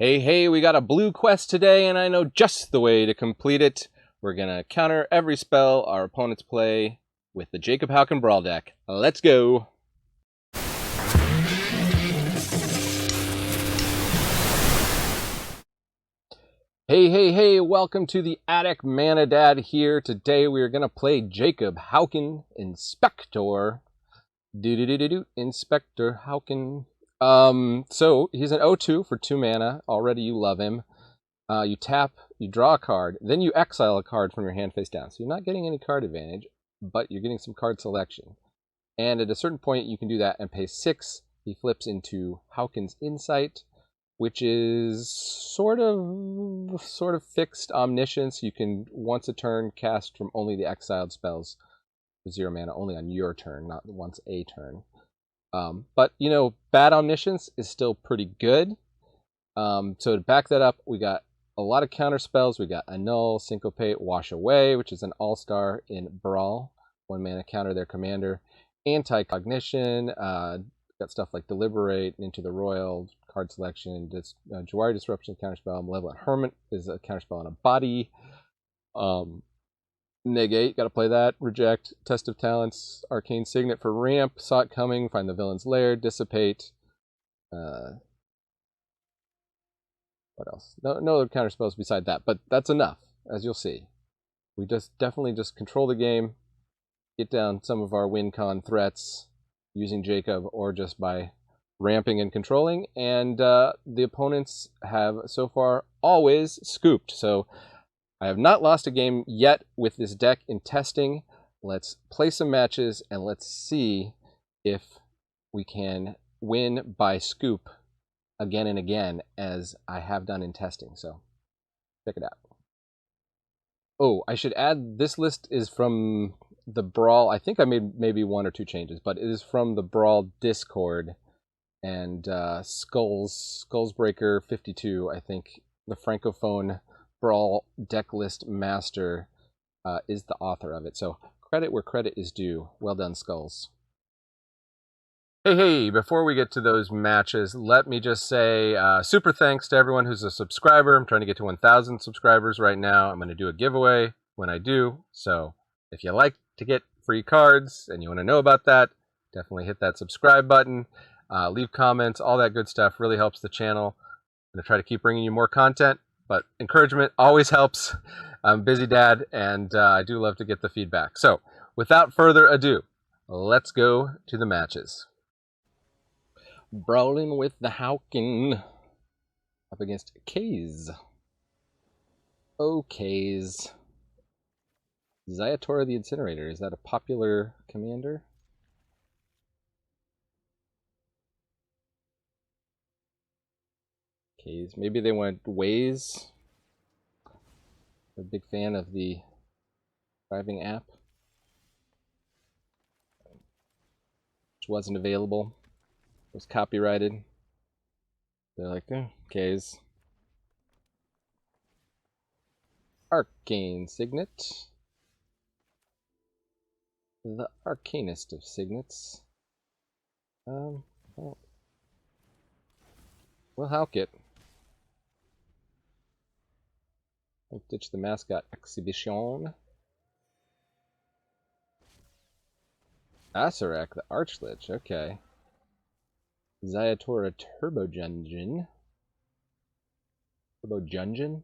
Hey, hey, we got a blue quest today, and I know just the way to complete it. We're going to counter every spell our opponents play with the Jacob Hauken Brawl deck. Let's go! Hey, hey, hey, welcome to the Attic Mana Dad here. Today we are going to play Jacob Hauken Inspector. Inspector Hauken. So he's an 0-2 for 2 mana. Already you love him. You tap, you draw a card, then you exile a card from your hand face down. So you're not getting any card advantage, but you're getting some card selection. And at a certain point, you can do that and pay 6. He flips into Hauken's Insight, which is sort of fixed omniscience. You can once a turn cast from only the exiled spells for 0 mana, only on your turn, not once a turn. But you know, bad omniscience is still pretty good. So to back that up, we got a lot of counter spells. We got Annul, Syncopate, Wash Away, which is an all-star in Brawl. 1 mana counter their commander. Anti-Cognition. Got stuff like Deliberate, Into the Royal, card selection. Jawari Disruption, counterspell. Malevolent Hermit is a counterspell on a body. Negate, gotta play that. Reject, Test of Talents, Arcane Signet for ramp. Saw it coming, find the villain's lair, Dissipate. What else? No other counter spells beside that, but that's enough, as you'll see. We definitely just control the game, get down some of our win con threats using Jacob, or just by ramping and controlling, and the opponents have so far always scooped. So I have not lost a game yet with this deck in testing. Let's play some matches and let's see if we can win by scoop again and again, as I have done in testing. So check it out. Oh, I should add, this list is from the Brawl. I think I made maybe 1 or 2 changes, but it is from the Brawl Discord. And Skullsbreaker 52, I think, the Francophone Brawl deck list master, is the author of it. So credit where credit is due. Well done, Skulls. Hey, before we get to those matches, let me just say super thanks to everyone who's a subscriber. I'm trying to get to 1,000 subscribers right now. I'm going to do a giveaway when I do. So if you like to get free cards and you want to know about that, definitely hit that subscribe button. Leave comments, all that good stuff really helps the channel. I'm going to try to keep bringing you more content, but encouragement always helps. I'm a busy dad, and I do love to get the feedback. So without further ado, let's go to the matches. Brawling with the Hauken up against Kays. Oh, Kays. Ziatora the Incinerator. Is that a popular commander? Kays. Maybe they went Waze. I'm a big fan of the driving app, which wasn't available. It was copyrighted. They're like, Kays. Arcane Signet. The arcanest of signets. We'll Hauk it. I'll ditch the mascot exhibition. Acerak, the Archlich, okay. Ziatora Turbo Junjin, the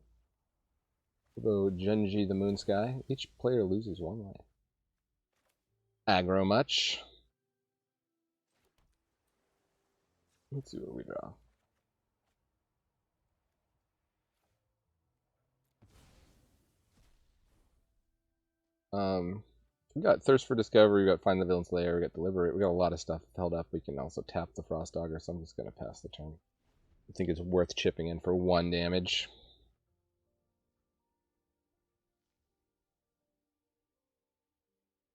Moon Sky. Each player loses 1 life. Aggro much. Let's see what we draw. We got Thirst for Discovery, we got Find the Villain's Lair, we got Deliberate, we got a lot of stuff held up. We can also tap the Frost Dogger, so I'm just going to pass the turn. I think it's worth chipping in for 1 damage.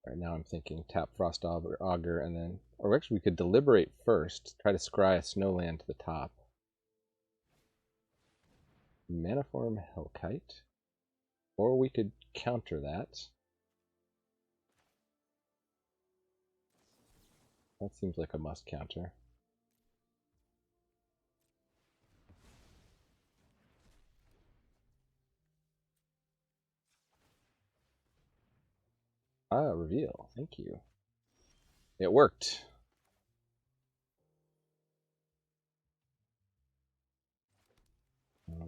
Right now I'm thinking tap Frost Augur and then, or actually we could Deliberate first, try to scry a Snowland to the top. Manaform Hellkite, or we could counter that. That seems like a must counter. Ah, reveal. Thank you. It worked.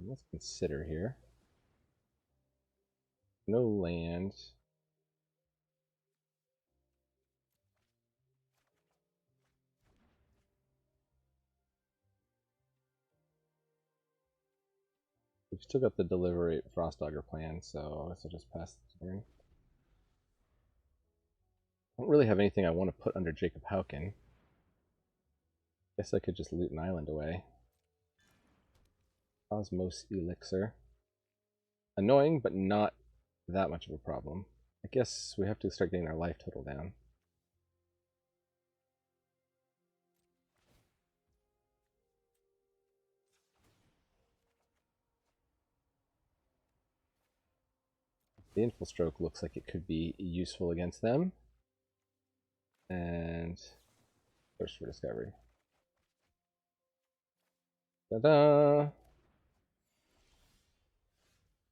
Let's consider here. No land. We've still got the Deliberate Frostdogger plan, so I guess I'll just pass the turn. I don't really have anything I want to put under Jacob Hauken. Guess I could just loot an island away. Cosmos Elixir. Annoying, but not that much of a problem. I guess we have to start getting our life total down. The Infil Stroke looks like it could be useful against them. And Thirst for Discovery. Ta-da!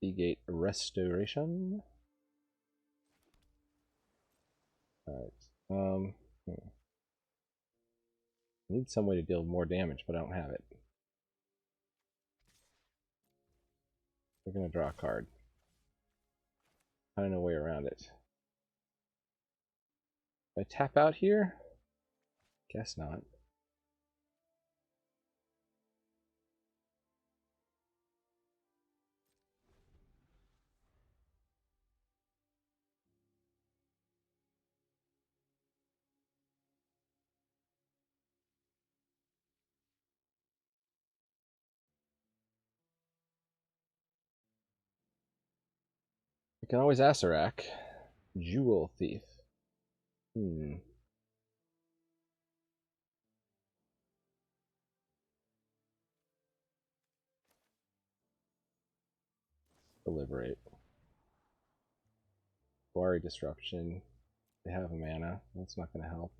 Seagate Restoration. Alright. I need some way to deal more damage, but I don't have it. We're gonna draw a card. Find a way around it. Do I tap out here? Guess not. I can always Acerak. Jewel Thief. Deliberate. Quarry Disruption. They have a mana. That's not going to help.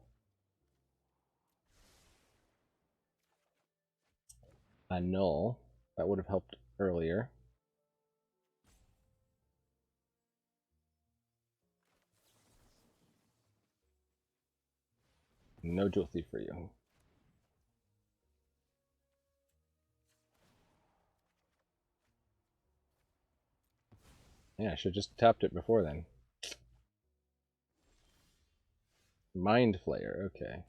A Null. That would have helped earlier. No Jewel Thief for you. Yeah, I should have just tapped it before then. Mind Flayer, okay.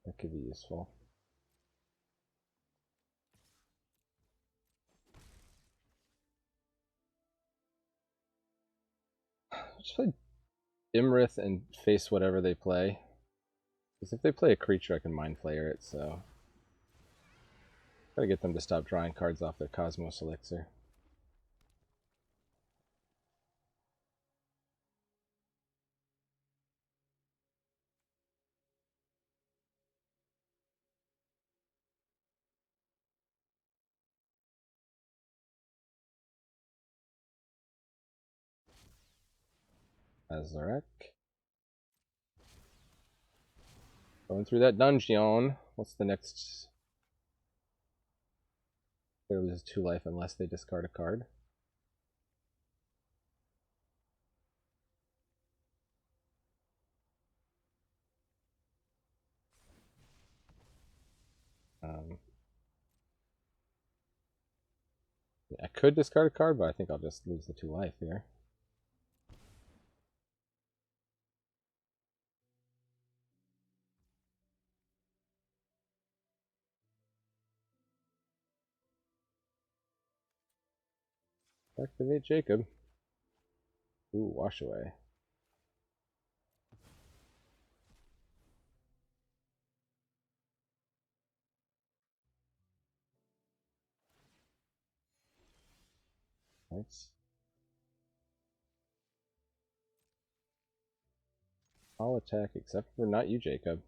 That could be useful. Just play Imrith and face whatever they play. Because if they play a creature, I can Mind Flayer it, so... Gotta get them to stop drawing cards off their Cosmos Elixir. Azarek. Going through that dungeon. What's the next? They lose 2 life unless they discard a card. I could discard a card, but I think I'll just lose the 2 life here. Activate Jacob. Ooh, wash away. Nice. I'll attack except for not you, Jacob.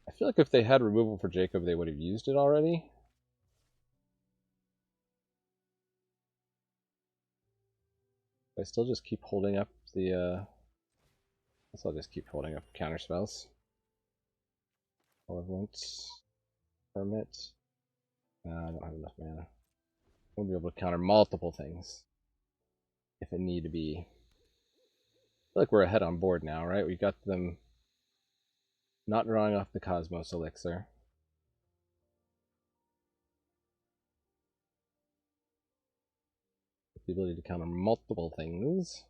I feel like if they had removal for Jacob, they would have used it already. I still just keep holding up the, I guess I'll just keep holding up counterspells. Malevolence. Permit. I don't have enough mana. We'll be able to counter multiple things if it need to be. I feel like we're ahead on board now, right? We got them not drawing off the Cosmos Elixir. The ability to counter multiple things.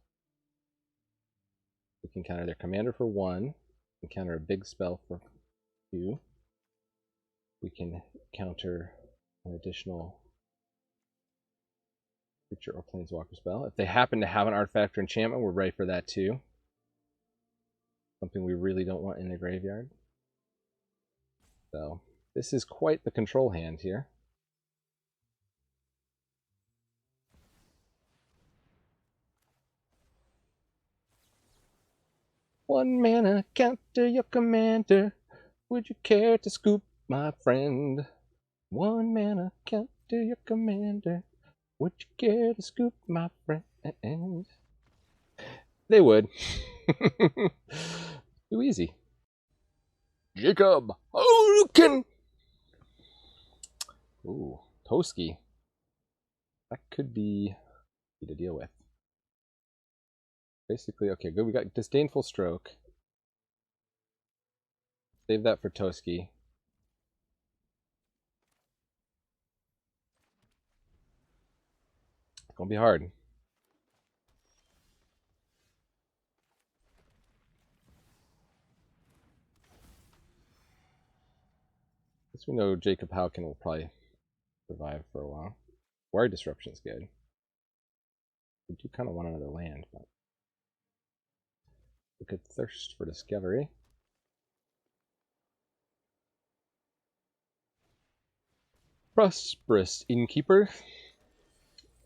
We can counter their commander for 1. We can counter a big spell for 2. We can counter an additional creature or planeswalker spell. If they happen to have an artifact or enchantment, we're ready for that too. Something we really don't want in the graveyard. So this is quite the control hand here. One mana, counter your commander. Would you care to scoop, my friend? One mana, counter your commander. Would you care to scoop, my friend? They would. Too easy. Jacob Hauken. Ooh, Toski. That could be to deal with. Basically, okay, good. We got Disdainful Stroke. Save that for Toski. It's gonna be hard. Guess we know Jacob Hauken will probably survive for a while. Wire Disruption's good. We do kind of want another land, but we could thirst for discovery. Prosperous Innkeeper.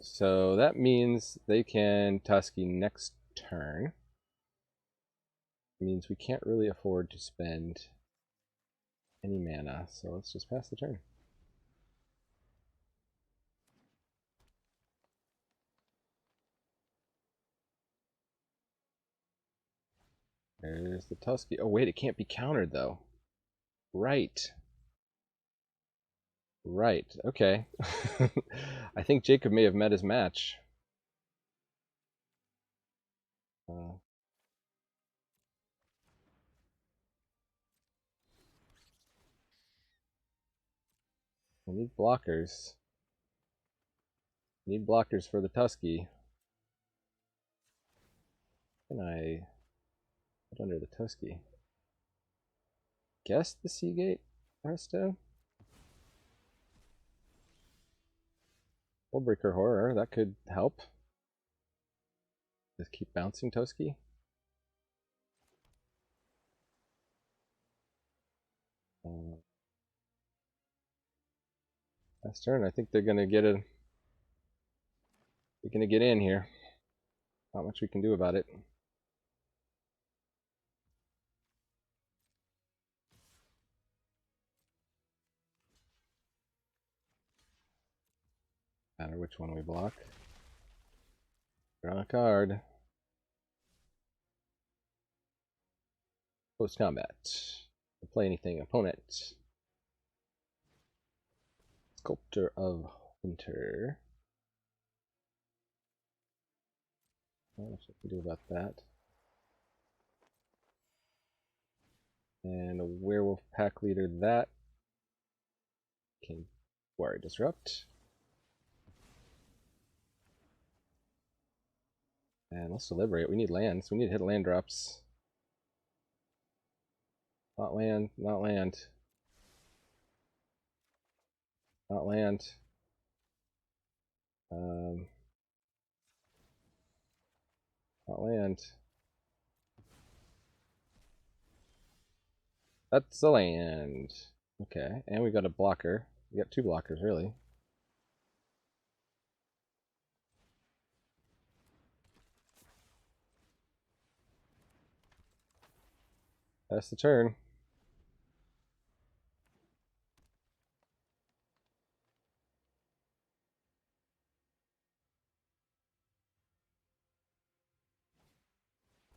So that means they can Toski next turn. It means we can't really afford to spend any mana, so let's just pass the turn. There's the Toski. Oh wait, it can't be countered though. Right. Right, okay. I think Jacob may have met his match. We need blockers. We need blockers for the Toski. Can I put under the Toski? Guess the Seagate Resto? Hullbreaker Horror, that could help. Just keep bouncing Toski. Last turn, I think they're gonna get a. They're gonna get in here. Not much we can do about it. Matter which one we block. Draw a card. Post combat. Play anything, opponent. Sculptor of Winter. Not much I can do about that. And a Werewolf Pack Leader, that can Wire Disrupt. And let's deliberate. We need lands. We need to hit land drops. Not land, not land. Not land. Not land. That's a land. Okay, and we got a blocker. We got 2 blockers, really. That's the turn.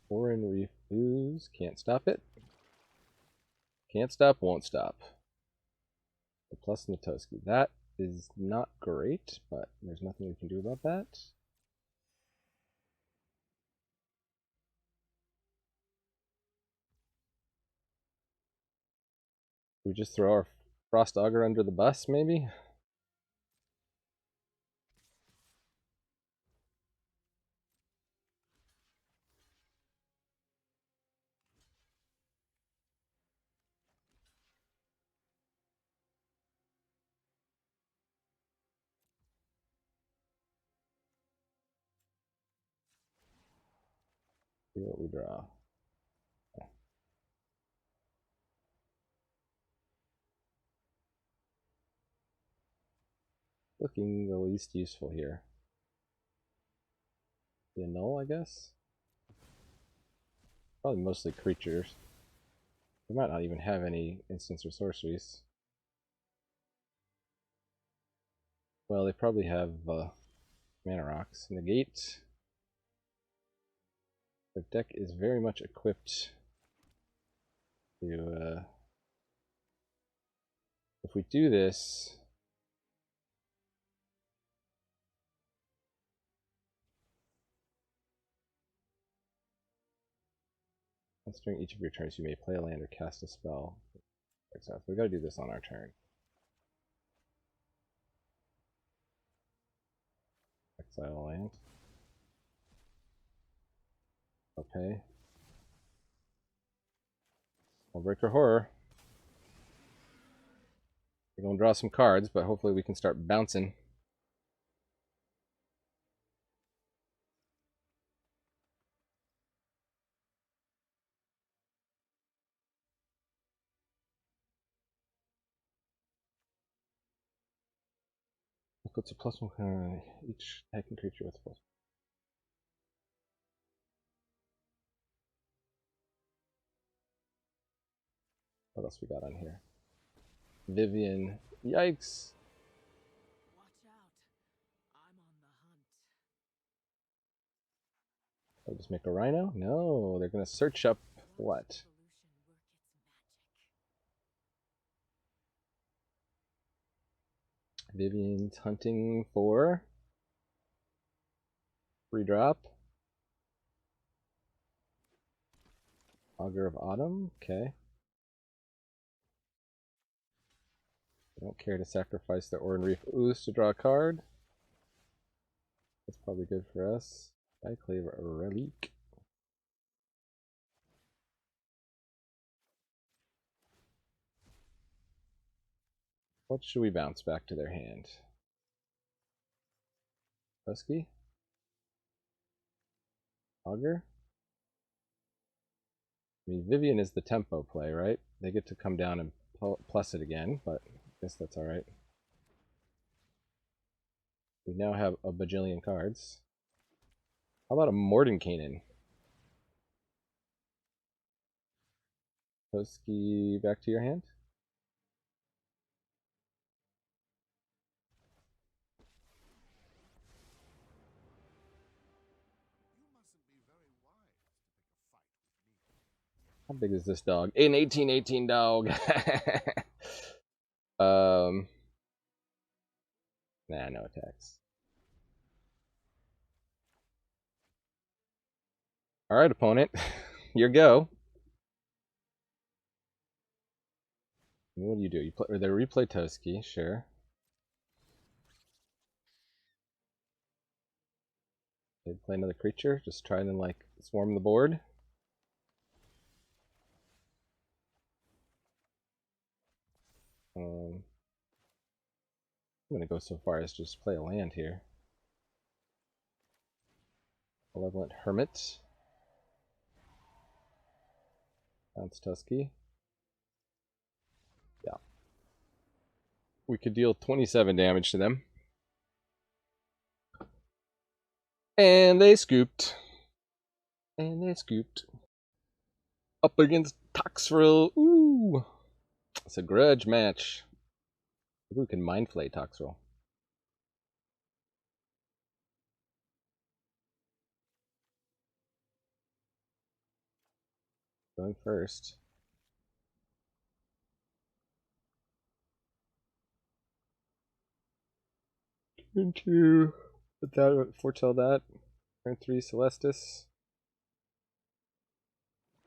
Foreign Reef Ooze. Can't stop it. Can't stop, won't stop. The plus and the Toski. That is not great, but there's nothing we can do about that. We just throw our Frost Augur under the bus, maybe? See what we draw. Looking the least useful here. The null, I guess? Probably mostly creatures. We might not even have any instants or sorceries. Well, they probably have mana rocks. Negate. The deck is very much equipped to... if we do this... during each of your turns, you may play a land or cast a spell. So we gotta do this on our turn. Exile a land. Okay. Breaker Horror. We're gonna draw some cards, but hopefully we can start bouncing. Puts a +1 each attacking creature with plus. What else we got on here? Vivian. Yikes. Watch out. I'm on the hunt. I'll just make a rhino? No, they're gonna search up what? Vivian's hunting for 3-drop. Augur of Autumn, okay. I don't care to sacrifice the Oran Reef Ooze to draw a card. That's probably good for us. Cyclave Relic. What should we bounce back to their hand? Toski? Augur? I mean, Vivian is the tempo play, right? They get to come down and plus it again, but I guess that's alright. We now have a bajillion cards. How about a Mordenkainen? Toski, back to your hand? How big is this dog? An 1818 dog. Nah, no attacks. Alright, opponent. Your go. What do? You play, or they replay Toski, sure. They play another creature, just trying to like swarm the board. I'm gonna go so far as just play a land here. Malevolent Hermit. Bounce Toski. Yeah. We could deal 27 damage to them. And they scooped. And they scooped. Up against Toxril. Ooh. It's a grudge match. Maybe we can Mind Flay Toxril. Going first. Turn 2. Put that, foretell that. Turn 3, Celestis.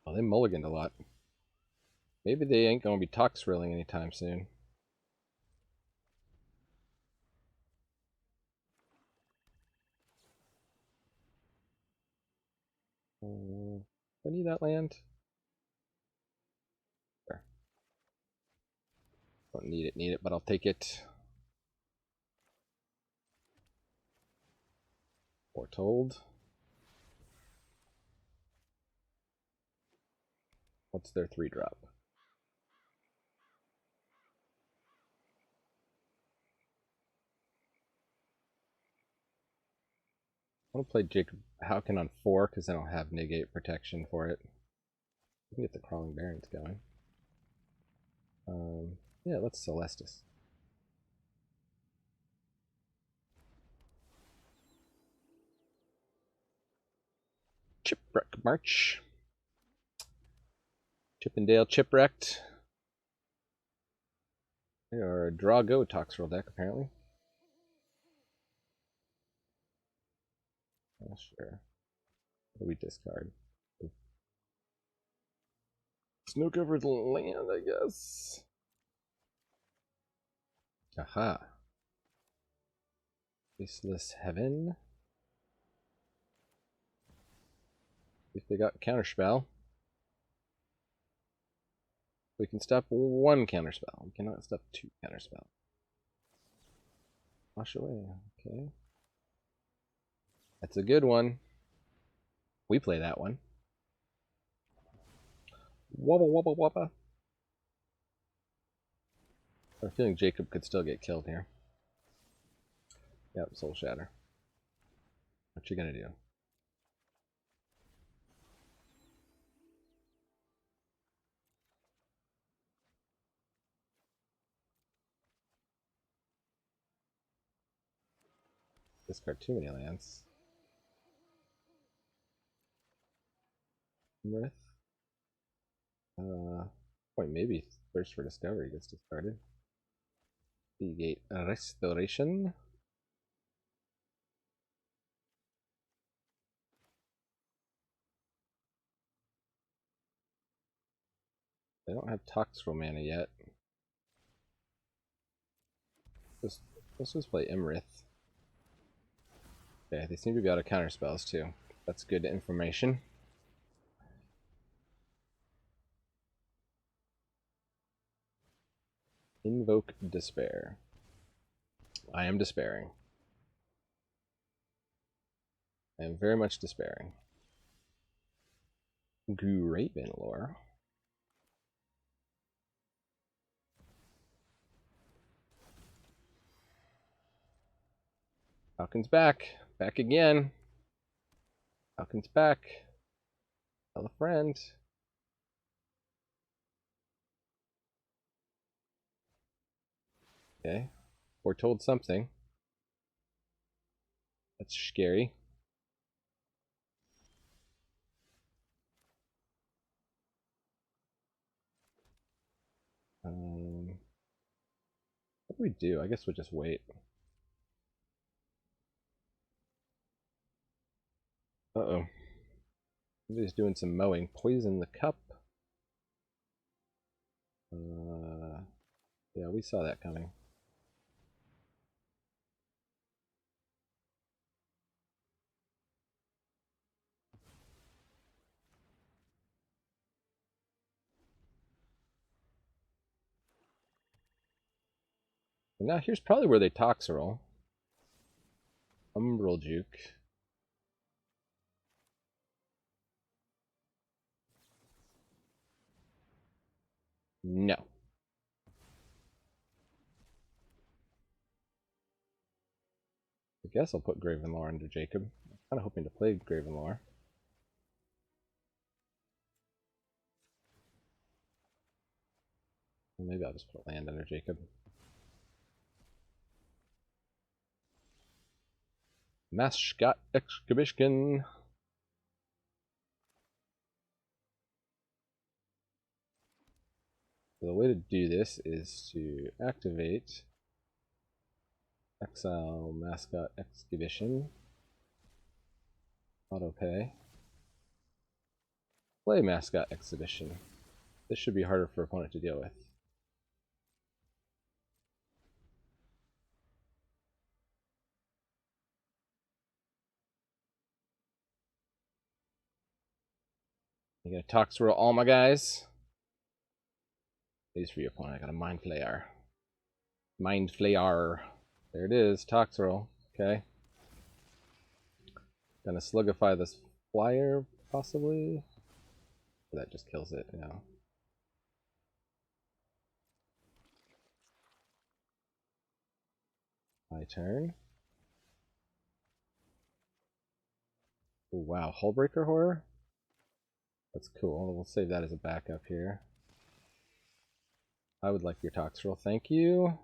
Oh, they mulliganed a lot. Maybe they ain't gonna be Toxrilling anytime soon. I need that land. There. Don't need it, but I'll take it. Foretold. What's their 3-drop? I want to play Jacob Hauken on 4 because then I'll have negate protection for it. We can get the Crawling Barrens going. Yeah, let's Celestis. Chipwreck March. Chippendale Chipwrecked. They are a draw go Toxril deck, apparently. Oh, sure. What do we discard? Snow covered land, I guess. Aha. Faceless Heaven. If they got Counterspell. We can stop 1 Counterspell. We cannot stop 2 Counterspell. Wash away. Okay. That's a good one. We play that one. Wobble, wobble, wobble. I have a feeling Jacob could still get killed here. Yep, Soul Shatter. What you gonna do? Discard too many lands. Mirth. Wait, maybe Thirst for Discovery gets discarded. Negate Restoration. They don't have Toxril mana yet. Let's just play Imrith. Okay, they seem to be out of counterspells too. That's good information. Invoke Despair. I am despairing. I am very much despairing. Gravenlore. Falcon's back. Back again. Falcon's back. Tell a friend. Okay. Foretold something. That's scary. What do we do? I guess we'll just wait. Uh-oh. Somebody's doing some mowing. Poison the cup. Yeah, we saw that coming. And now here's probably where they Toxril. Umbral Juke. No. I guess I'll put Gravenlore under Jacob. I'm kind of hoping to play Gravenlore. Maybe I'll just put land under Jacob. Mascot Exhibition. So the way to do this is to activate Exile Mascot Exhibition. Autopay. Play Mascot Exhibition. This should be harder for opponent to deal with. You gonna Toxril all my guys? Please for your opponent. I got a Mind Flayer. Mind Flayer. There it is. Toxril. Okay. Gonna Slugify this flyer, possibly? That just kills it, yeah. My turn. Oh, wow. Hullbreaker Horror? That's cool. We'll save that as a backup here. I would like your Toxril. Thank you.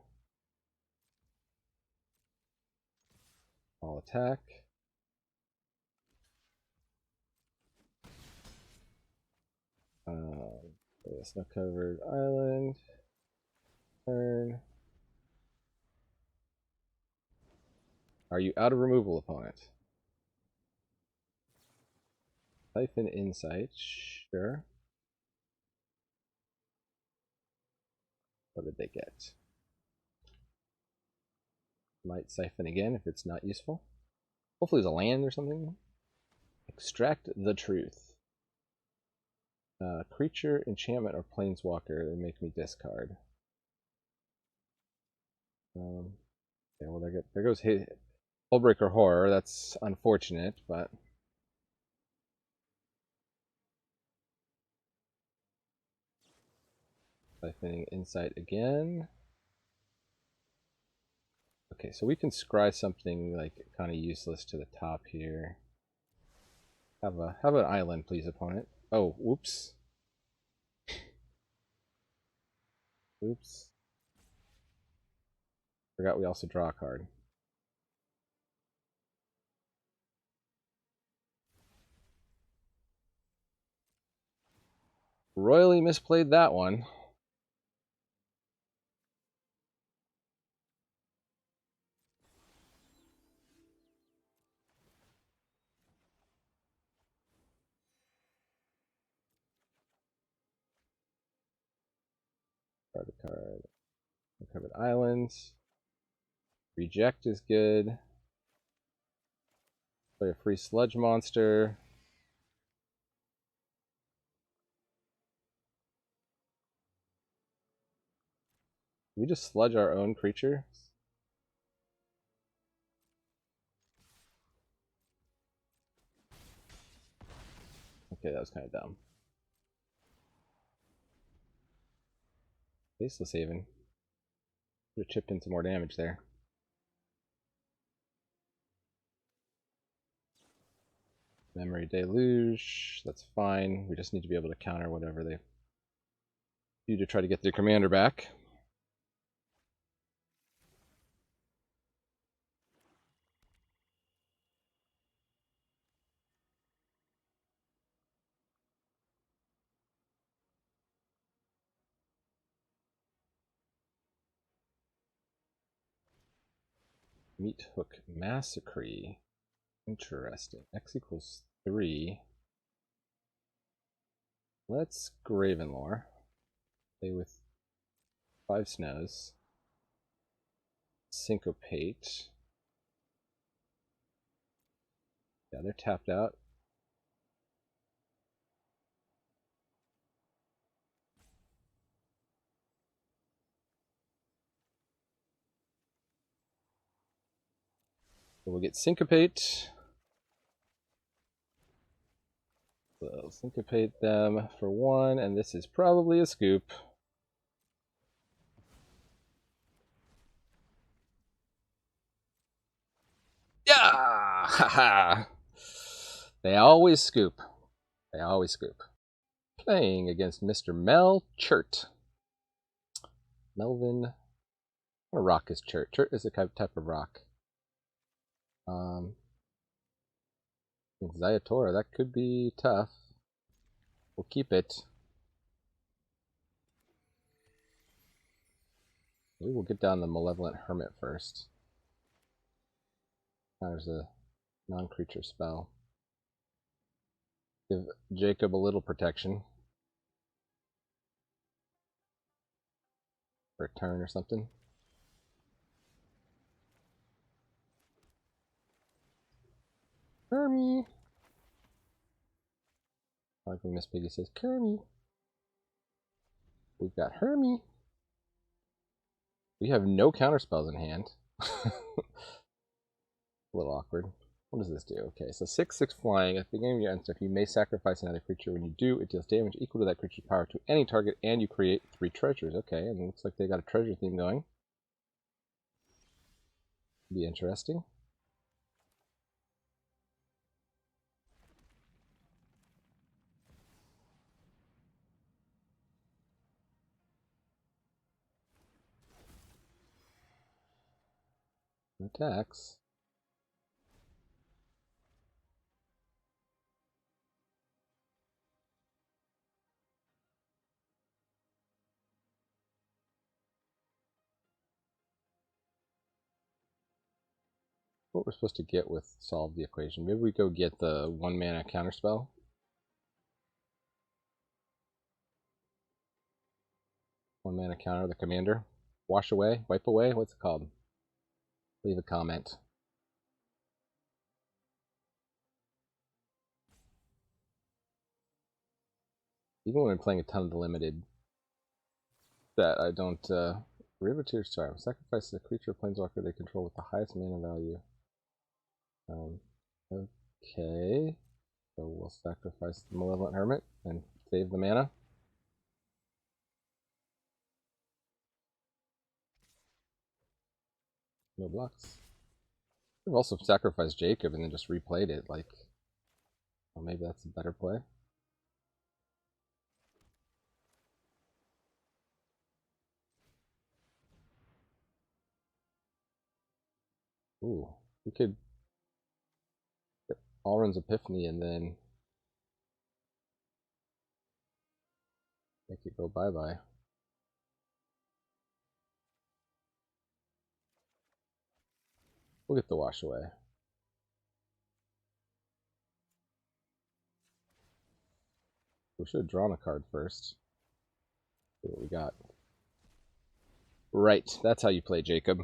I'll attack. Snow covered island. Turn. Are you out of removal, opponent? Siphon Insight. Sure. What did they get? Might siphon again if it's not useful. Hopefully there's a land or something. Extract the truth. Creature, enchantment, or planeswalker that make me discard. Yeah, well, there goes Hullbreaker Horror. That's unfortunate, but siphoning Insight again. Okay, so we can scry something like kind of useless to the top here. Have an island, please, opponent. Oh, whoops. Oops. Forgot we also draw a card. Royally misplayed that one. Card to card. Uncovered islands. Reject is good. Play a free sludge monster. We just sludge our own creature. Okay, that was kind of dumb. Faceless Haven. Should have chipped in some more damage there. Memory Deluge. That's fine. We just need to be able to counter whatever they do to try to get their commander back. Meat Hook Massacre. Interesting. X equals 3. Let's Gravenlore. Play with 5 snows. Syncopate. Yeah, they're tapped out. So we'll get Syncopate. So Syncopate them for 1, and this is probably a scoop. Yeah! Haha! They always scoop. They always scoop. Playing against Mr. Mel Chert. Melvin. What rock is Chert? Chert is a type of rock. Ziatora, that could be tough. We'll keep it. Maybe we'll get down the Malevolent Hermit first. There's a non-creature spell. Give Jacob a little protection. For a turn or something. Kermie! I like when Miss Piggy says, Kermie! We've got Hermie! We have no counterspells in hand. A little awkward. What does this do? Okay, so 6/6 flying. At the beginning of your end step, you may sacrifice another creature. When you do, it deals damage equal to that creature's power to any target, and you create 3 treasures. Okay, and it looks like they got a treasure theme going. Be interesting. Attacks. What we're supposed to get with solve the equation. Maybe we go get the 1 mana counterspell. 1 mana counter, the commander. Wash away, wipe away, what's it called? Leave a comment. Even when I'm playing a ton of the limited set, I don't Riveteer's Charm. Sacrifice a creature or planeswalker they control with the highest mana value. Okay. So we'll sacrifice the Malevolent Hermit and save the mana. No blocks. We've also sacrificed Jacob and then just replayed it. Like, well, maybe that's a better play. Ooh, we could get Alrund's Epiphany and then make it go bye-bye. We'll get the wash away. We should have drawn a card first. See what we got. Right, that's how you play Jacob.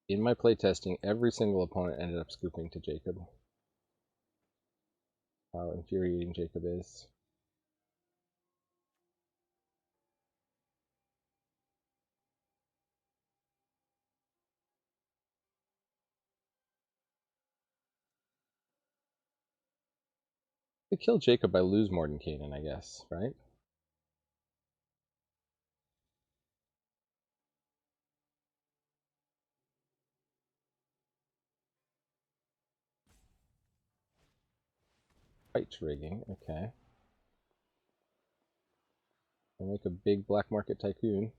In my playtesting, every single opponent ended up scooping to Jacob. How infuriating Jacob is. They kill Jacob, I lose Mordenkainen, I guess, right? Fight rigging, okay. I'll make a big black market tycoon.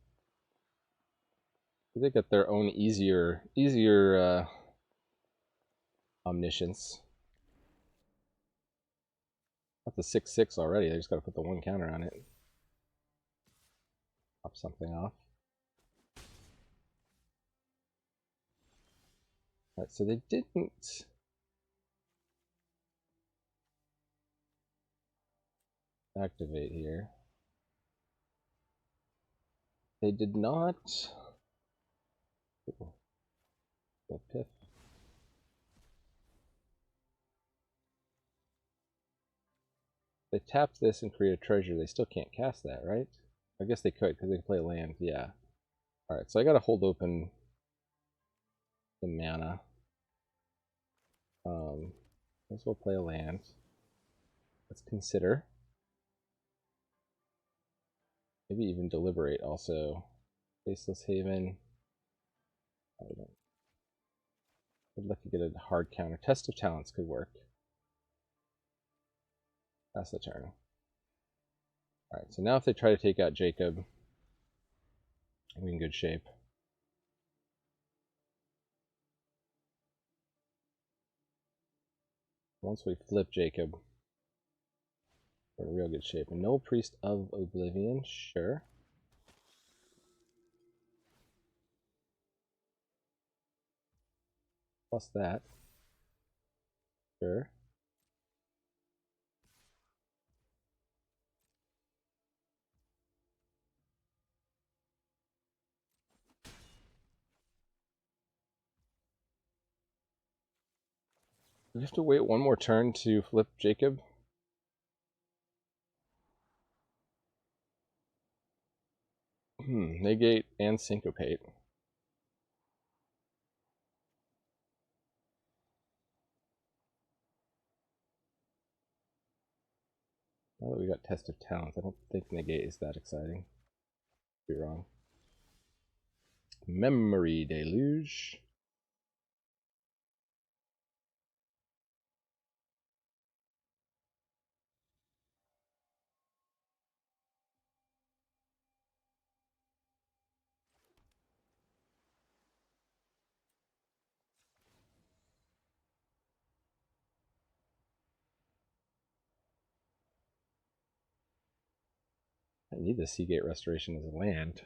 They got their own easier omniscience. That's a 6/6 already. They just got to put the 1 counter on it. Pop something off. Alright, so they didn't activate here. They did not. Ooh, the pith. They tapped this and create a treasure. They still can't cast that, right? I guess they could because they can play land. Yeah. All right, so I got to hold open the mana. Let's well play a land. Let's consider. Maybe even deliberate also. Faceless Haven. I'd like to get a hard counter. Test of Talents could work. Pass the turn. Alright, so now if they try to take out Jacob, we're in good shape. Once we flip Jacob, we're in real good shape. A Null Priest of Oblivion, sure. Plus that. Sure. Do we have to wait one more turn to flip Jacob? Negate and syncopate. Now that we got Test of Talents, I don't think negate is that exciting. Could be wrong. Memory Deluge. I need the Seagate Restoration as a land.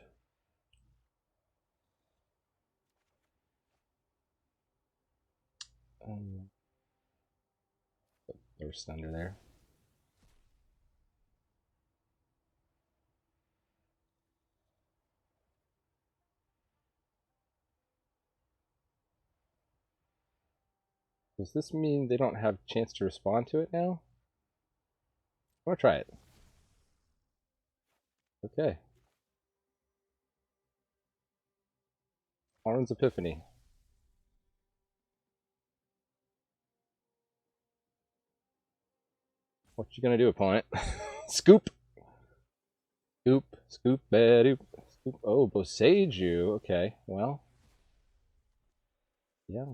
There's Thunder there. Does this mean they don't have a chance to respond to it now? I'm gonna try it. Okay. Oran's Epiphany. What you gonna do, opponent? Scoop! Scoop, scoop, badoop, scoop. Oh, Boseiju. Okay, well. Yeah,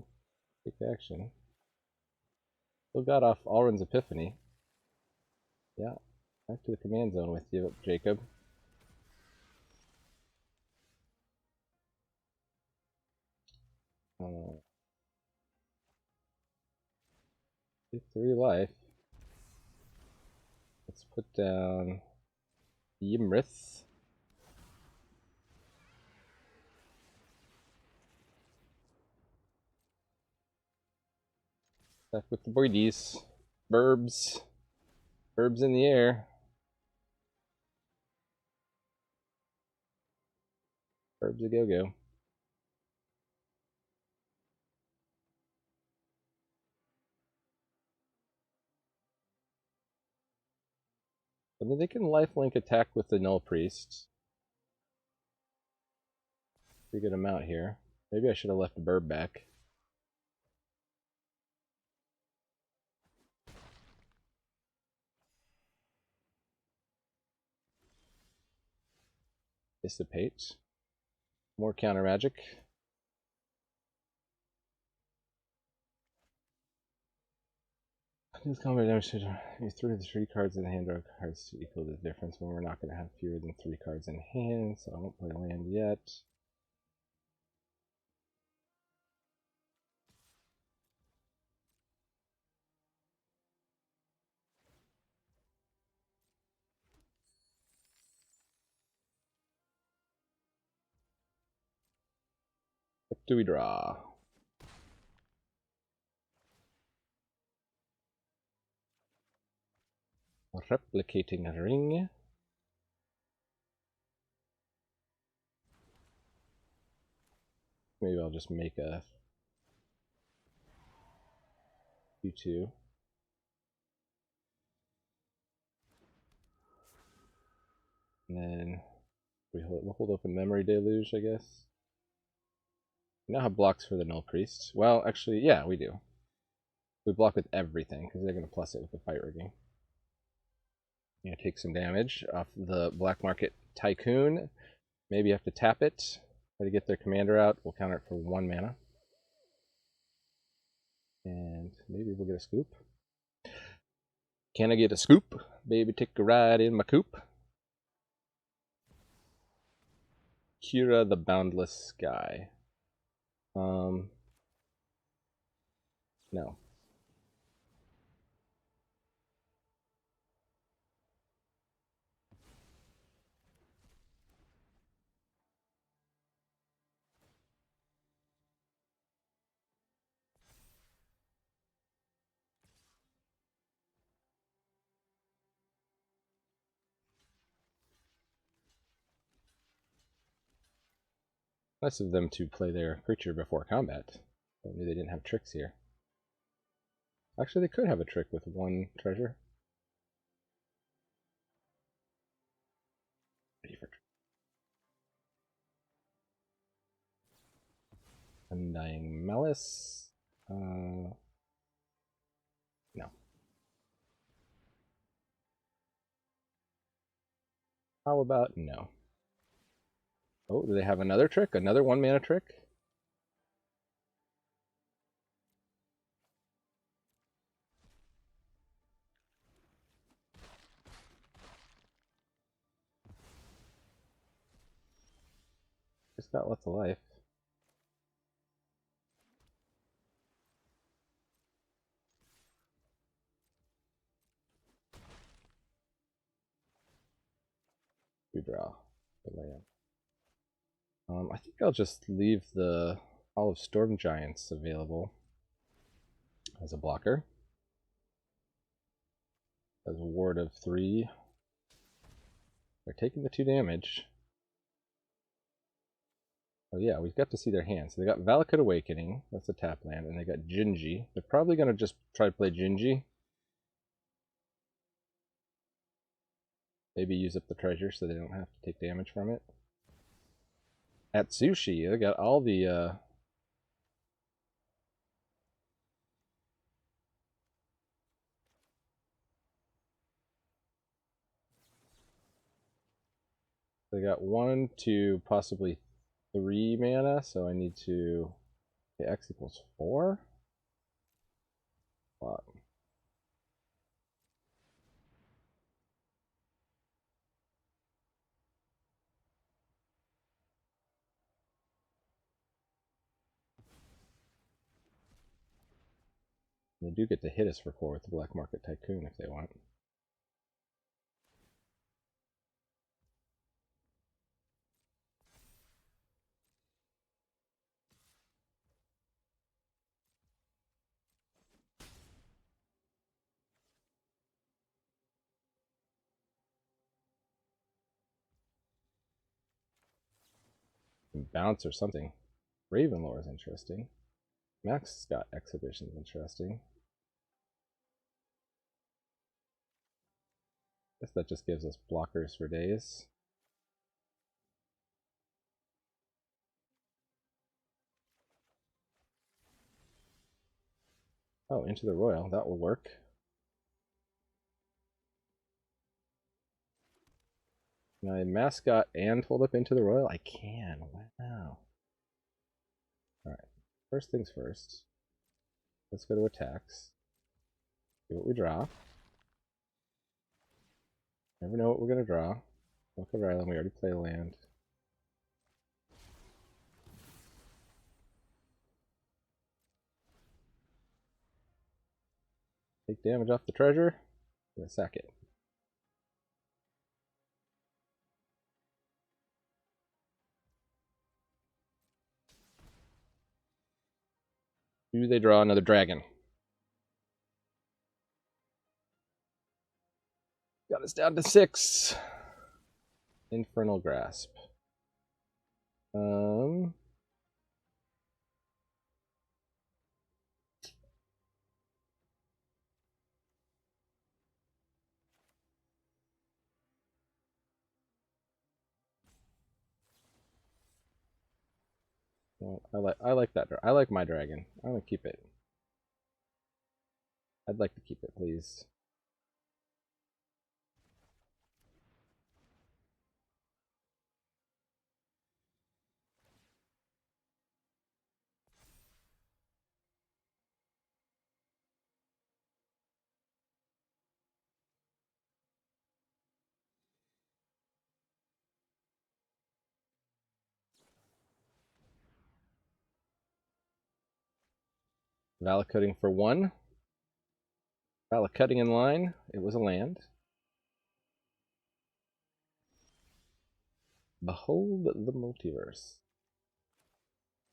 take action. Still got off Alren's Epiphany. Yeah, back to the command zone with you, Jacob. Uh, 3 life. Let's put down Ymrith. Back with the boydies. Burbs. Burbs in the air. Burbs a go-go. I mean, they can lifelink attack with the Null Priest. Pretty good amount here. Maybe I should have left the Burb back. Dissipate. More counter magic. This combat damage should use 3 of the 3 cards in the hand or cards to equal the difference when we're not going to have fewer than 3 cards in hand, so I won't play land yet. What do we draw? Replicating a ring. Maybe I'll just make a 2-2. And then we'll hold open Memory Deluge, I guess. We now have blocks for the Null Priest. Well, actually, yeah, we do. We block with everything, because they're going to plus it with the Fight Rigging. Gonna take some damage off the Black Market Tycoon. Maybe you have to tap it. Try to get their commander out. We'll counter it for 1 mana. And maybe we'll get a scoop. Can I get a scoop? Baby, take a ride in my coupe. Kira the Boundless Sky. No. Nice of them to play their creature before combat. I knew they didn't have tricks here. Actually, they could have a trick with one treasure. Ready for Undying Malice. No. How about no? Oh, do they have another trick? Another 1-mana trick? Just got lots of life. We draw the land. I think I'll just leave the Hall of Storm Giants available as a blocker. As a ward of 3. They're taking the 2 damage. Oh yeah, we've got to see their hands. So they got Valakut Awakening, that's a tap land, and they got Gingy. They're probably going to just try to play Gingy. Maybe use up the treasure so they don't have to take damage from it. Atsushi, they got all the they got 1, 2, possibly 3 mana, so I need to... Okay, X equals 4? Wow. They do get to hit us for 4 with the Black Market Tycoon if they want. Bounce or something. Ravenlore is interesting. Max Scott Exhibition is interesting. Guess that just gives us blockers for days. Oh, Into the Royal. That will work. Can I mascot and hold up Into the Royal? I can. Wow. Alright. First things first. Let's go to attacks. See what we draw. Never know what we're going to draw. Look at Island. We already play land. Take damage off the treasure. I'm going to sack it. Do they draw another dragon? Got us down to 6. Infernal Grasp. Well, I like that. I like my dragon. I'm gonna keep it. I'd like to keep it, please. Valakutting for 1. Valakutting in line. It was a land. Behold the multiverse.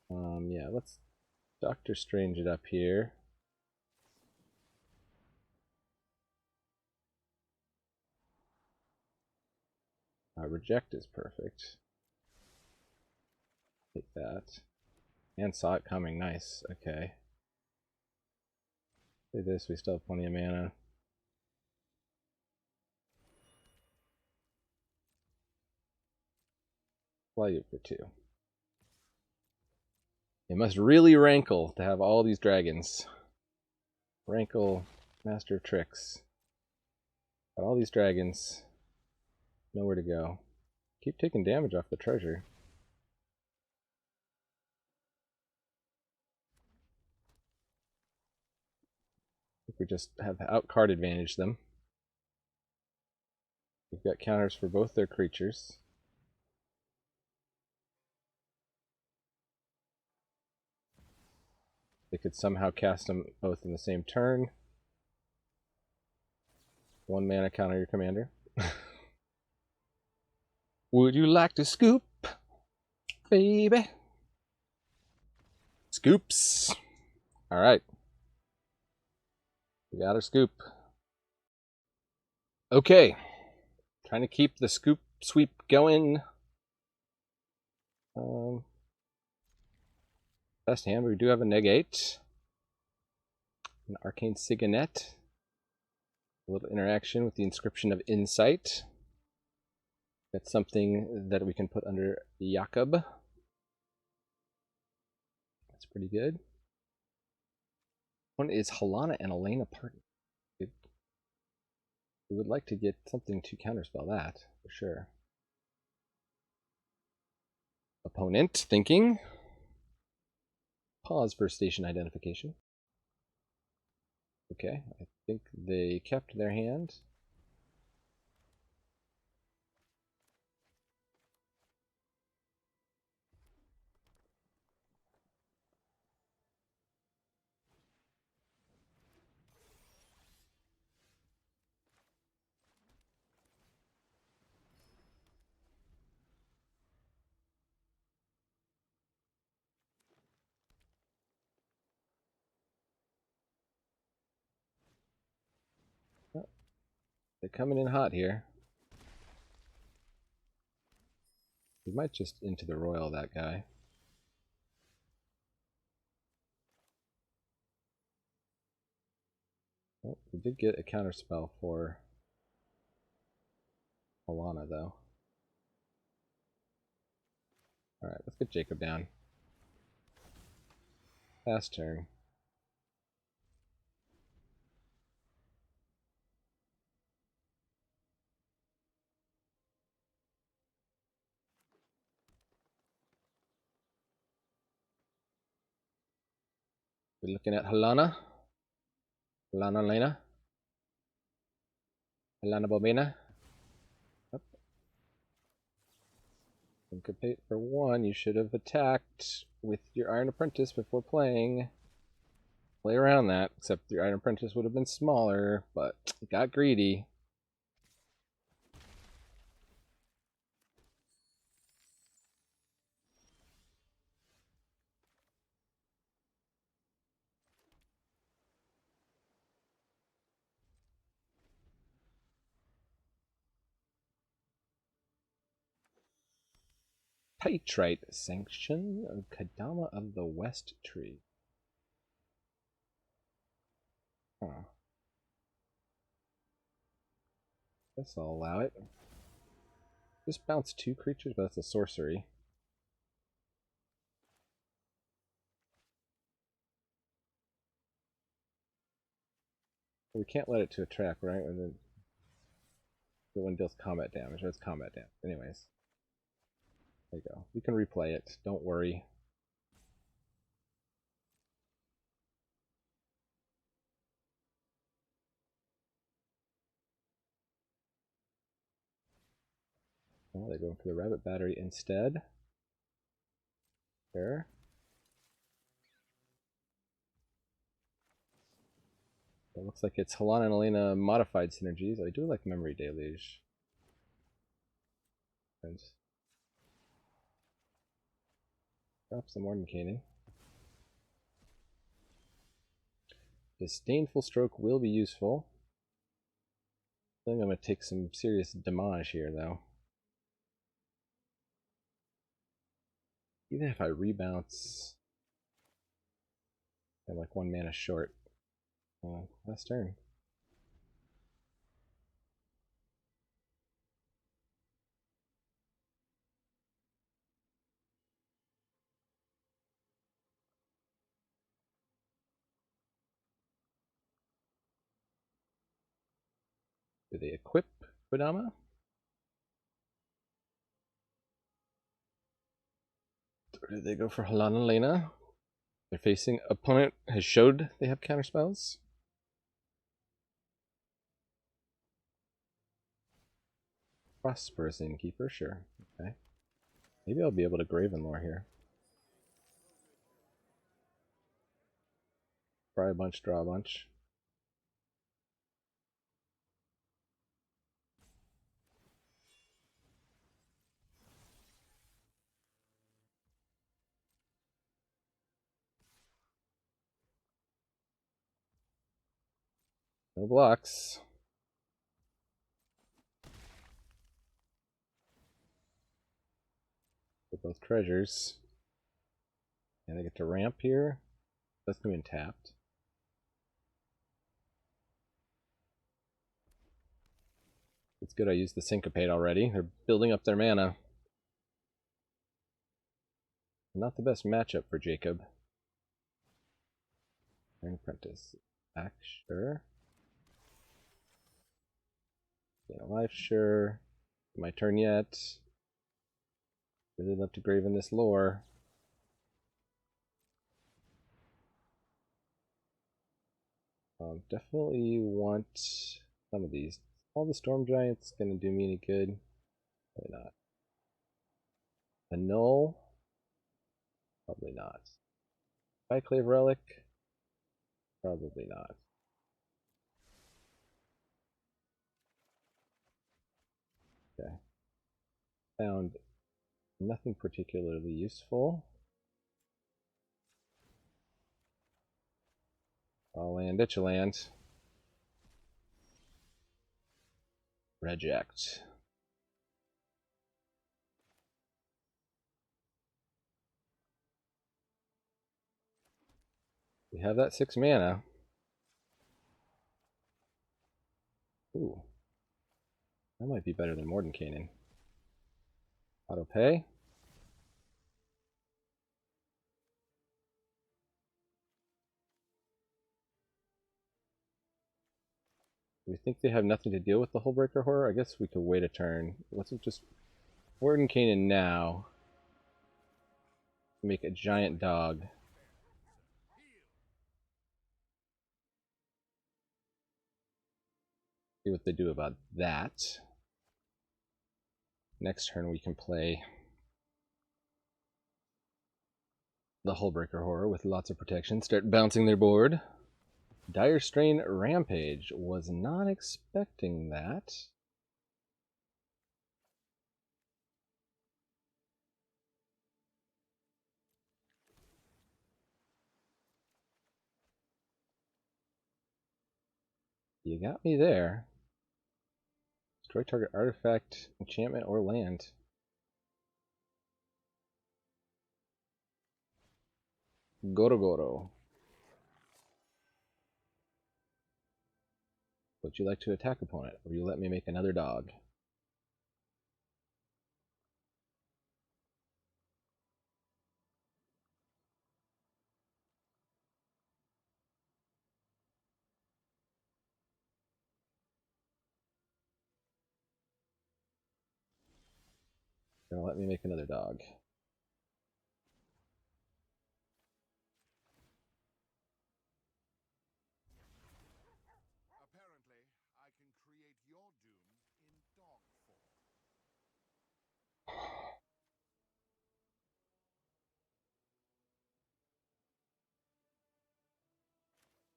Yeah, let's Doctor Strange it up here. Reject is perfect. Take that. And saw it coming. Nice. Okay. Play this. We still have plenty of mana. Play it for 2. It must really rankle to have all these dragons. Rankle, master of tricks. Got all these dragons. Nowhere to go. Keep taking damage off the treasure. If we just have out card advantage them. We've got counters for both their creatures. They could somehow cast them both in the same turn. 1 mana counter your commander. Would you like to scoop, baby? Scoops. All right. We got our scoop. Okay. Trying to keep the scoop sweep going. Best hand, we do have a -8. An Arcane Sigonet. A little interaction with the Inscription of Insight. That's something that we can put under Jacob. That's pretty good. One is Halana and Alena partner. We would like to get something to counterspell that, for sure. Opponent thinking. Pause for station identification. Okay, I think they kept their hand. They're coming in hot here. We might just into the royal that guy. Oh, we did get a counterspell for Halana though. Alright, let's get Jacob down. Fast turn. We're looking at Halana. Halana Alena. Halana Bobina. Syncopate for 1. You should have attacked with your Iron Apprentice before playing. Play around that, except your Iron Apprentice would have been smaller, but it got greedy. Pyrite Sanction of Kadama of the West Tree. Huh. Guess I'll allow it. Just bounce 2 creatures, but that's a sorcery. We can't let it to a trap, right? And then the one deals combat damage. That's combat damage. Anyways. There you go. You can replay it. Don't worry. Oh, they're going for the rabbit battery instead. There. It looks like it's Halana and Alena modified synergies. I do like Memory Deluge. And perhaps the Mordenkainen. Disdainful Stroke will be useful. I think I'm going to take some serious damage here, though. Even if I rebounce, I'm like 1 mana short. Last turn. Do they equip Kodama? Or do they go for Halana Alena? Their facing opponent has showed they have counterspells. Prosperous Innkeeper, sure. Okay. Maybe I'll be able to Gravenlore here. Try a bunch, draw a bunch. No blocks. For both treasures. And I get to ramp here. That's going to be tapped. It's good I used the Syncopate already. They're building up their mana. Not the best matchup for Jacob. Iron Apprentice. Back, sure. Gain a life, sure. My turn yet. Really love to Graven this lore. Definitely want some of these. All the Storm Giants gonna do me any good? Probably not. A Null? Probably not. Cyclave Relic? Probably not. Okay. Found nothing particularly useful. I'll land it, you land. Reject. We have that 6 mana. Ooh. That might be better than Mordenkainen. Auto pay. We think they have nothing to deal with the Hullbreaker Horror? I guess we could wait a turn. Let's just Mordenkainen now. Make a giant dog. See what they do about that. Next turn we can play the Hullbreaker Horror with lots of protection. Start bouncing their board. Dire Strain Rampage. Was not expecting that. You got me there. Destroy target artifact, enchantment, or land. Goro Goro. Would you like to attack opponent, or you let me make another dog? Gonna let me make another dog. Apparently, I can create your doom in dog form.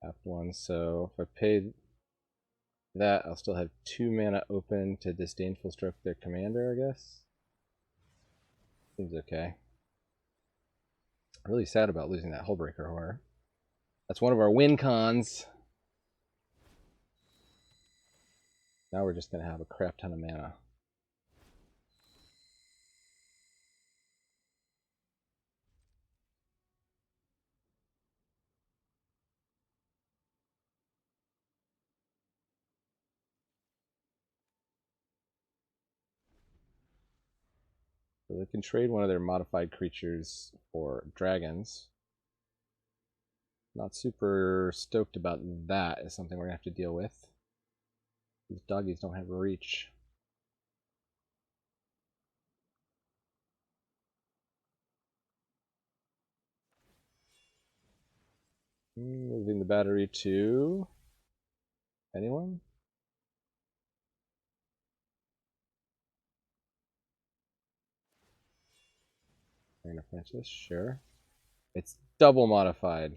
Tapped one, so if I pay that, I'll still have 2 mana open to Disdainful Stroke their commander, I guess. Seems okay. I'm really sad about losing that Hullbreaker Horror. That's one of our win cons. Now we're just going to have a crap ton of mana. So they can trade one of their modified creatures for dragons. Not super stoked about that. Is something we're gonna have to deal with. These doggies don't have reach. Moving the battery to anyone? Arena Franchise, sure. It's double modified.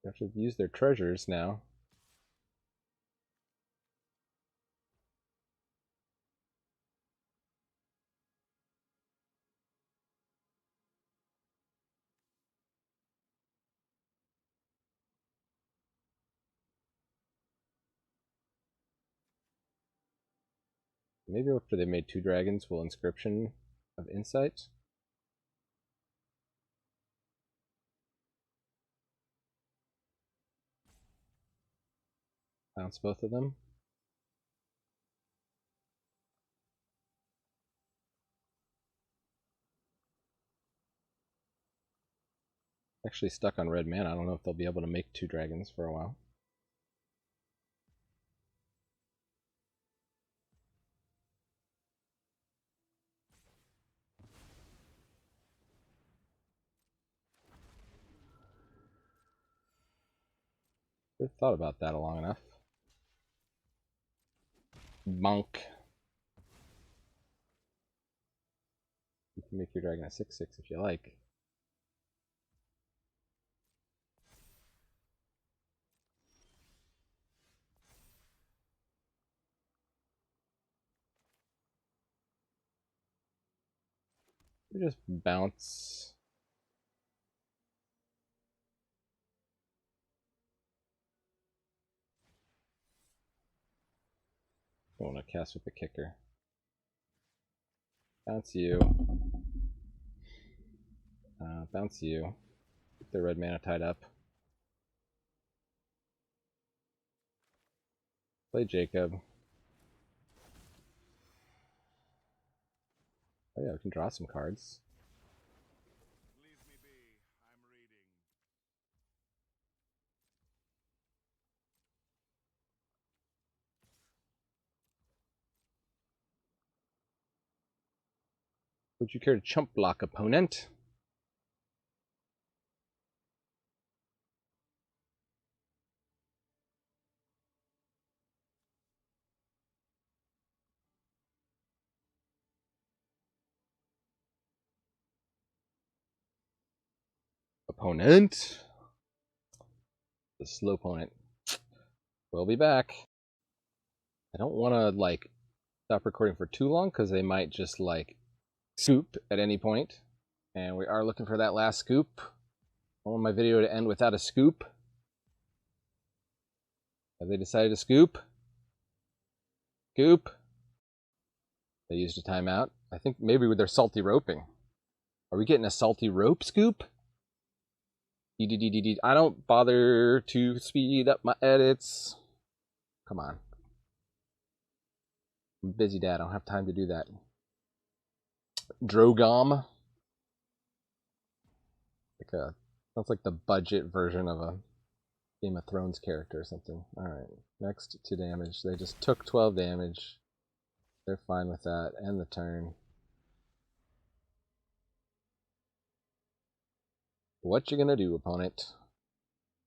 They have to use their treasures now. Maybe after they made 2 dragons, will Inscription of Insight? Bounce both of them. Actually stuck on red mana. I don't know if they'll be able to make 2 dragons for a while. I've thought about that long enough. Monk. You can make your dragon a 6/6 if you like. You just bounce. I want to cast with the kicker. Bounce you. Bounce you. Keep the red mana tied up. Play Jacob. Oh yeah, we can draw some cards. Leave me be. I'm reading. Would you care to chump block, opponent? Opponent. The slow opponent. We'll be back. I don't want to like stop recording for too long because they might just like scoop at any point. And we are looking for that last scoop. I don't want my video to end without a scoop. Have they decided to scoop? Scoop. They used a timeout. I think maybe with their salty roping. Are we getting a salty rope scoop? I don't bother to speed up my edits. Come on. I'm a busy dad. I don't have time to do that. Drogom. Sounds like the budget version of a Game of Thrones character or something. Alright. Next 2 damage. They just took 12 damage. They're fine with that. End the turn. What you gonna do, opponent?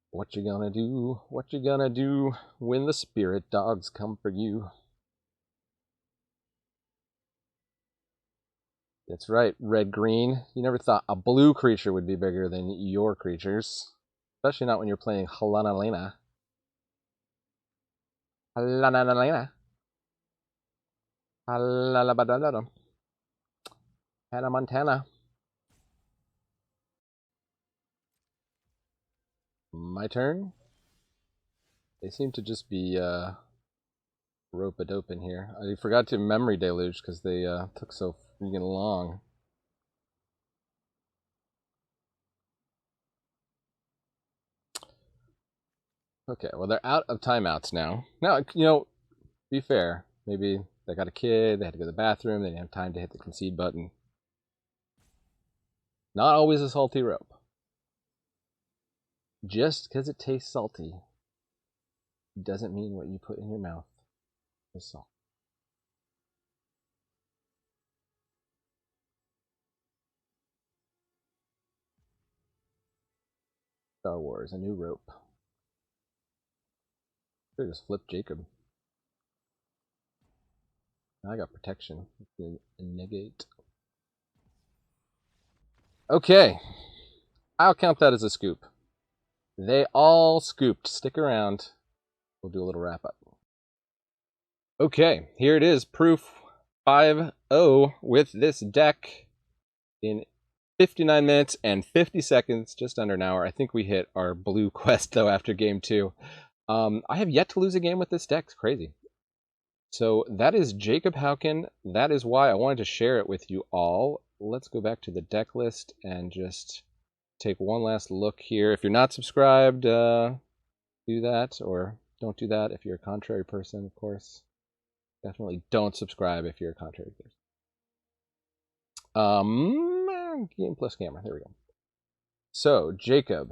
What you gonna do? What you gonna do when the spirit dogs come for you? That's right, red-green. You never thought a blue creature would be bigger than your creatures. Especially not when you're playing Halana Alena. Halana Alena. Halalabadadada. Hannah Montana. My turn. They seem to just be rope-a-dope in here. I forgot to memory deluge because they took so freaking long. Okay, well they're out of timeouts now. Now, you know, be fair. Maybe they got a kid, they had to go to the bathroom, they didn't have time to hit the concede button. Not always a salty rope. Just because it tastes salty doesn't mean what you put in your mouth is salt. Star Wars, a new rope. Should just flip Jacob. Now I got protection. Negate. Okay. I'll count that as a scoop. They all scooped. Stick around. We'll do a little wrap up. Okay, here it is. Proof 5-0 with this deck in 59 minutes and 50 seconds, just under an hour. I think we hit our blue quest, though, after game 2. I have yet to lose a game with this deck. It's crazy. So that is Jacob Hauken. That is why I wanted to share it with you all. Let's go back to the deck list and just take one last look here. If you're not subscribed, do that, or don't do that if you're a contrary person, of course. Definitely don't subscribe if you're a contrary person. Game plus camera. There we go. So Jacob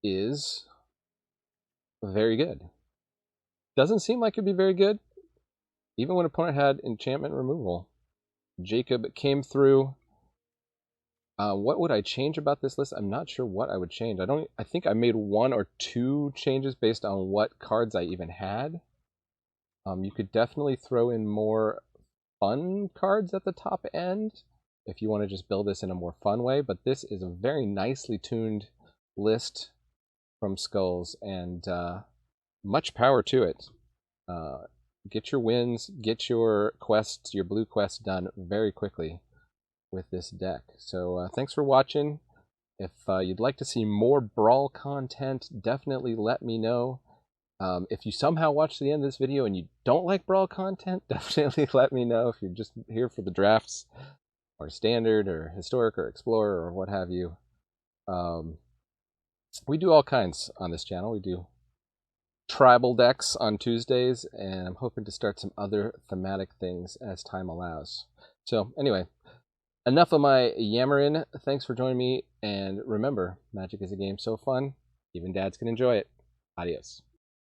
is very good. Doesn't seem like it'd be very good. Even when opponent had enchantment removal, Jacob came through. What would I change about this list? I'm not sure what I would change. I think I made 1 or 2 changes based on what cards I even had. You could definitely throw in more fun cards at the top end if you want to just build this in a more fun way, but this is a very nicely tuned list from Skulls, and much power to it. Get your wins, get your quests, your blue quests done very quickly with this deck. So thanks for watching. If you'd like to see more Brawl content, definitely let me know. If you somehow watch the end of this video and you don't like Brawl content, definitely let me know. If you're just here for the drafts, or Standard, or Historic, or Explorer, or what have you. We do all kinds on this channel. We do tribal decks on Tuesdays, and I'm hoping to start some other thematic things as time allows. So anyway, enough of my yammering. Thanks for joining me, and remember, Magic is a game so fun, even dads can enjoy it. Adios.